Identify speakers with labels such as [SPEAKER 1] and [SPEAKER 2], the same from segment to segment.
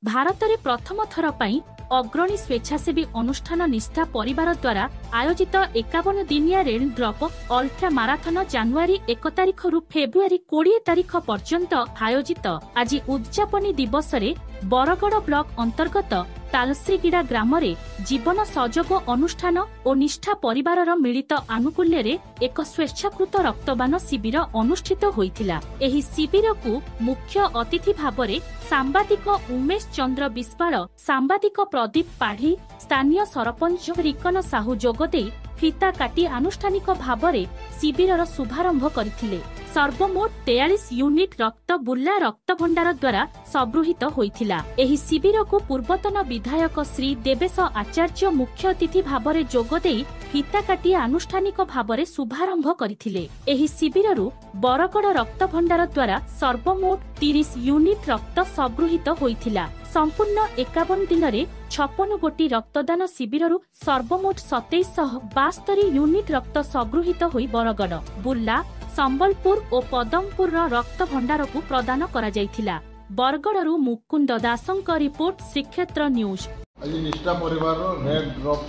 [SPEAKER 1] भारत में प्रथम थर पर अग्रणी स्वेच्छासेवी अनुष्ठान निष्ठा परिवार द्वारा आयोजित 51 दिनिया रेन ड्रप अल्ट्रा माराथन जनवरी 1 तारिख रु फेब्रुआरी 20 तारिख पर्यंत आयोजित आज उद्यापनी दिवस रे बरगड़ ब्लॉक अंतर्गत तालश्रीगिड़ा ग्राम रे जीवन सहयोग अनुष्ठान और निष्ठा परिवार मिलित आनुकूल्य रे एक स्वेच्छाकृत रक्तदान शिविर अनुष्ठित होइथिला। एही शिविर को मुख्य अतिथि भाव में सांबादिक उमेश चंद्र विश्वाल, सांबादिक प्रदीप पाढ़ी, स्थानीय सरपंच रिकन साहू जोगदे फिता काटी आनुष्ठानिक भाव में शिविर शुभारंभ करथिले। सर्वमोट 43 यूनिट रक्त बुर्ला रक्त भंडार द्वारा संगृहित होइथिला। एही शिविर को पूर्वतन विधायक श्री देवेश आचार्य मुख्य अतिथि भाव में जोगदे फिता काटी आनुष्ठानिक भाव में शुभारंभ करथिले। एही शिविररु बरगड़ रक्त भंडार द्वारा सर्वमोट 30 यूनिट रक्त संगृहित होइथिला। संपूर्ण 51 दिन में 56 गोटी रक्तदान शिविररु सर्वमोट 2772 यूनिट रक्त संगृहित होई बरगड़, बुर्ला, संबलपुर और पदमपुर रक्त भंडार को प्रदान करा जायथिला। बरगड़रू मुकुंद दासंक रिपोर्ट श्रीक्षेत्र न्यूज।
[SPEAKER 2] आज निष्ठा परिवार रेड ड्रप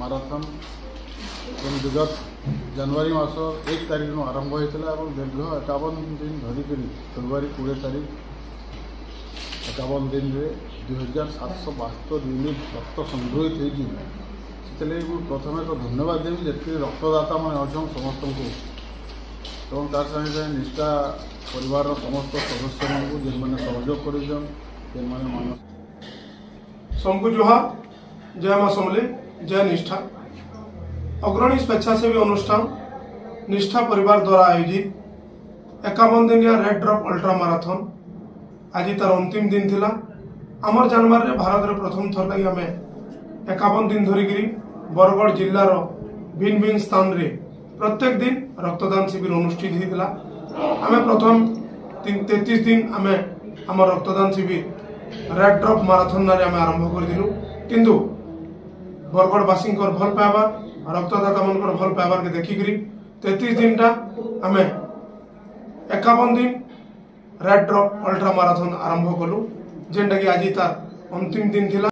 [SPEAKER 2] माराथन विगत जनवरी मास 1 तारिख आरंभ होता है। दीर्घ 51 दिन धरिक फेब्रुआरी 20 तारिख 51 दिन में 2772 यूनिट रक्त संग्रहित होती। प्रथम तो धन्यवाद देवी जी रक्तदाता मैंने अच्छा समस्त को और तार संगे निष्ठा परिवार समस्त सदस्य को जिनमें सहयोग कर
[SPEAKER 3] सबको जोहार। जय मां समले, जय निष्ठा। अग्रणी स्वेच्छासेवी अनुष्ठान निष्ठा परिवार द्वारा आयोजित 51 दिनिया रेड ड्रप अल्ट्रा माराथन आज तार अंतिम दिन थिला। आमर जानवर भारत में प्रथम थर लगी आम 51 दिन धरिकी बरगड़ जिलार भिन्न भिन्न स्थान रे प्रत्येक दिन रक्तदान शिविर अनुष्ठित होता। आम प्रथम 33 दिन आम आम रक्तदान शिविर रेड ड्रप माराथन आरंभ करूँ, किंतु बरगड़वासी भल पाइबार रक्तदाता मन भल पाइबार के देखिकी 33 दिन आम 51 दिन रेड ड्रप अल्ट्रा माराथन आरंभ कलु, जेनटा कि आज तार अंतिम दिन थिला।